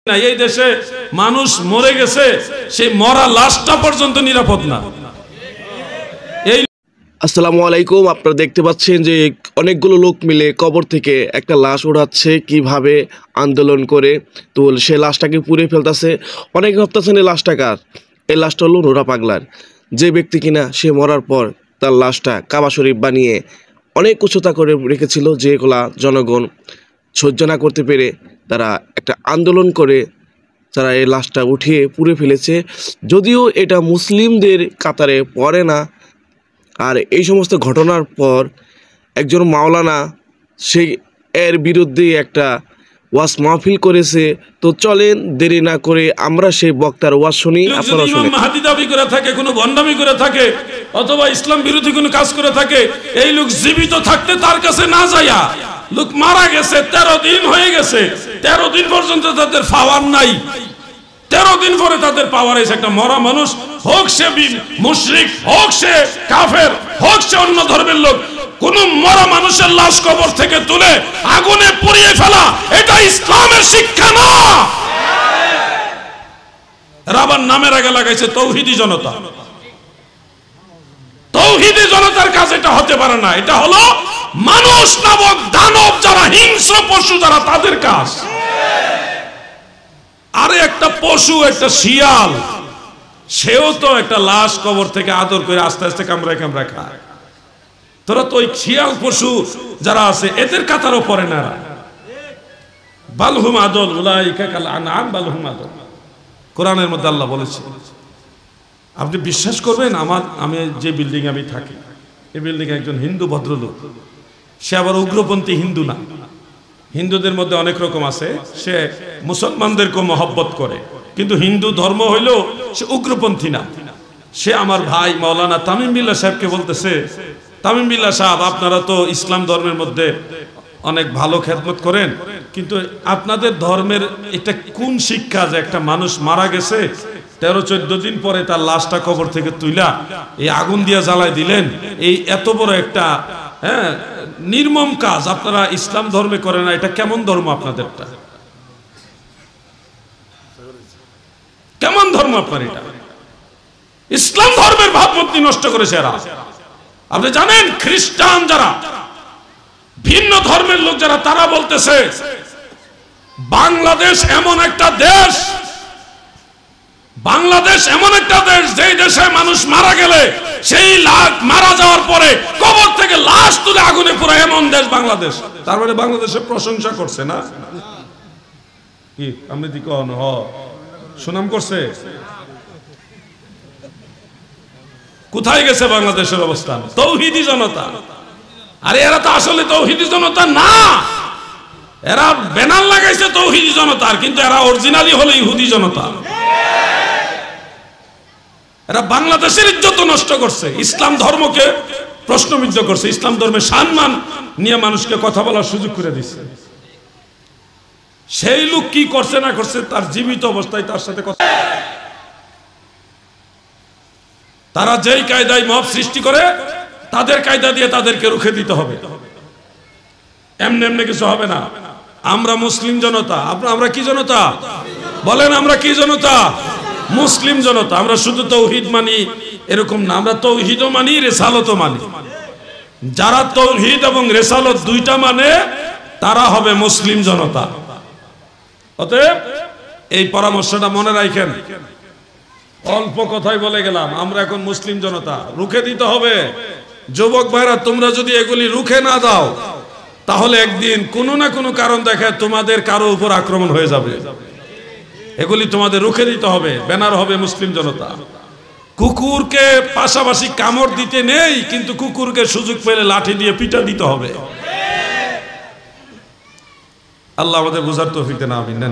না এই দেশে মানুষ মরে গেছে, সেই মরা লাশটা পর্যন্ত নিরাপদ না। এই আসসালামু আলাইকুম। আপনারা দেখতে পাচ্ছেন যে অনেকগুলো লোক মিলে কবর থেকে একটা লাশ উঠাচ্ছে, কিভাবে আন্দোলন করে তো সে লাশটাকে পুড়ে ফেলতেছে। অনেকে ভাবতেছেন এই লাশটা কার? এই লাশটা হলো নোরা পাগলার, যে ব্যক্তি কিনা সে মরার পর তার লাশটা কাবা শরীফ বানিয়ে অনেক উচ্চতা করে রেখেছিল, যেগুলা জনগণ সহ্য না করতে পেরে তারা একটা আন্দোলন করে তারা এই লাশটা উঠিয়ে পুড়ে ফেলেছে। যদিও এটা মুসলিমদের কাতারে পড়ে না। আর এই সমস্ত ঘটনার পর একজন মাওলানা সেই এর বিরুদ্ধে একটা ওয়াজ মাহফিল করেছে। তো চলেন দেরি না করে আমরা সেই বক্তার ওয়াজ শুনি, আপনারা শুনুন। ইমাম মাহদী দাবি করে থাকে, কোনো ভণ্ডামি করে থাকে, অথবা ইসলাম বিরোধী কোনো কাজ করে থাকে, এই লোক জীবিত থাকতে তার কাছে না যায়া, লোক মারা গেছে 13 দিন হয়ে গেছে, 13 দিন পর্যন্ত তাদের পাওয়ার নাই। 13 দিন পরে তাদের পাওয়ার এসে একটা মরা মানুষ, হোক সে মুশরিক, হোক সে কাফের, হোক সে অন্য ধর্মের লোক, কোন মরা মানুষের লাশ কবর থেকে তুলে আগুনে পুড়িয়ে ফেলা, এটা ইসলামের শিক্ষা না। রাবার নামের আগে লাগাইছে তৌহিদি জনতা। তৌহিদি জনতার কাজ এটা হতে পারে না। এটা হলো মানুষ নামক দানব, যারা হিংস্র পশু, যারা তাদের কাজ। আরে একটা পশু, একটা শিয়াল, সেও তো একটা লাশ কবর থেকে আদর করে আস্তে আস্তে কামড়ায় কামড়ায় খায়। তোরা তো ওই শিয়াল পশু যারা আছে এদের কাতারও পড়ে না। বালহুম আদল উলাইকা কাল আনআম বালহুম আদল, কোরআনের মধ্যে আল্লাহ বলেছে। আপনি বিশ্বাস করবেন, আমি যে বিল্ডিং আমি থাকি, এই বিল্ডিং একজন হিন্দু ভদ্রলোক, সে আবার উগ্রপন্থী হিন্দু না। হিন্দুদের মধ্যে অনেক রকম আছে, সে মুসলমানদেরকে মহব্বত করে, কিন্তু হিন্দু ধর্ম হইলেও সে উগ্রপন্থী না। সে আমার ভাই মাওলানা তামিম বিল্লাহ সাহেবকে বলতেছে, তামিম বিল্লাহ সাহেব, আপনারা তো ইসলাম ধর্মের মধ্যে অনেক ভালো খেদমত করেন, কিন্তু আপনাদের ধর্মের এটা কোন শিক্ষা যে একটা মানুষ মারা গেছে 13-14 দিন পরে তার লাশটা কবর থেকে তুইলা এই আগুন দিয়ে জ্বালাই দিলেন, এই এত বড় একটা নির্মম কাজ আপনারা ইসলাম ধর্মে করেন না, এটা কেমন ধর্ম আপনাদেরটা? কেমন ধর্ম আপনার এটা? ইসলাম ধর্মের ভাবমূর্তি নষ্ট করেছে এরা। আপনি জানেন খ্রিস্টান যারা, ভিন্ন ধর্মের লোক যারা, তারা বলতেছে বাংলাদেশ এমন একটা দেশ, বাংলাদেশ এমন একটা দেশ যেই দেশে মানুষ মারা গেলে সেই মারা যাওয়ার পরে কবর থেকে লাশ তুলে আগুনে পুরো এমন দেশ বাংলাদেশ। তার মানে বাংলাদেশের প্রশংসা করছে না কি? আপনি কি কোন সুনাম করছে? কোথায় গেছে বাংলাদেশের অবস্থান? তৌহিদি জনতা। আরে এরা তো আসলে তৌহিদি জনতা না, এরা ব্যানার লাগাইছে তৌহিদি জনতার, কিন্তু এরা অরিজিনালি হলো ইহুদি জনতা। এরা বাংলাদেশের ইজ্জত নষ্ট করছে, ইসলাম ধর্মকে প্রশ্নবিদ্ধ করছে, ইসলাম ধর্মের সম্মান নিয়ে মানুষকে কথা বলার সুযোগ করে দিচ্ছে। সেই লোক কি করছে না করছে, তার জীবিত অবস্থায় তার সাথে কথা, তারা যেই কায়দায় মব সৃষ্টি করে তাদের কায়দা দিয়ে তাদেরকে রুখে দিতে হবে। এমনি এমনি কিছু হবে না। আমরা মুসলিম জনতা, আমরা কি জনতা বলেন? আমরা কি জনতা? মুসলিম জনতা। আমরা শুধু তৌহিদ মানি এরকম না, আমরা তৌহিদও মানি, রেসালতও মানি। যারা তৌহিদ এবং রেসালত দুইটা মানে তারা হবে মুসলিম জনতা। অতএব এই পরামর্শটা মনে রাখেন। অল্প কথাই বলে গেলাম, আমরা এখন মুসলিম জনতা, রুখে দিতে হবে। যুবক ভাইরা, তোমরা যদি এগুলি রুখে না দাও, তাহলে একদিন কোনো না কোনো কারণ দেখায় তোমাদের কারো উপর আক্রমণ হয়ে যাবে। এগুলি তোমাদের রুখে দিতে হবে। ব্যানার হবে মুসলিম জনতা। কুকুরকে পাশাপাশি কামড় দিতে নেই, কিন্তু কুকুরকে সুযোগ পেলে লাঠি দিয়ে পিটা দিতে হবে। আল্লাহ আমাদের বুঝার তৌফিক দেন, আমিন।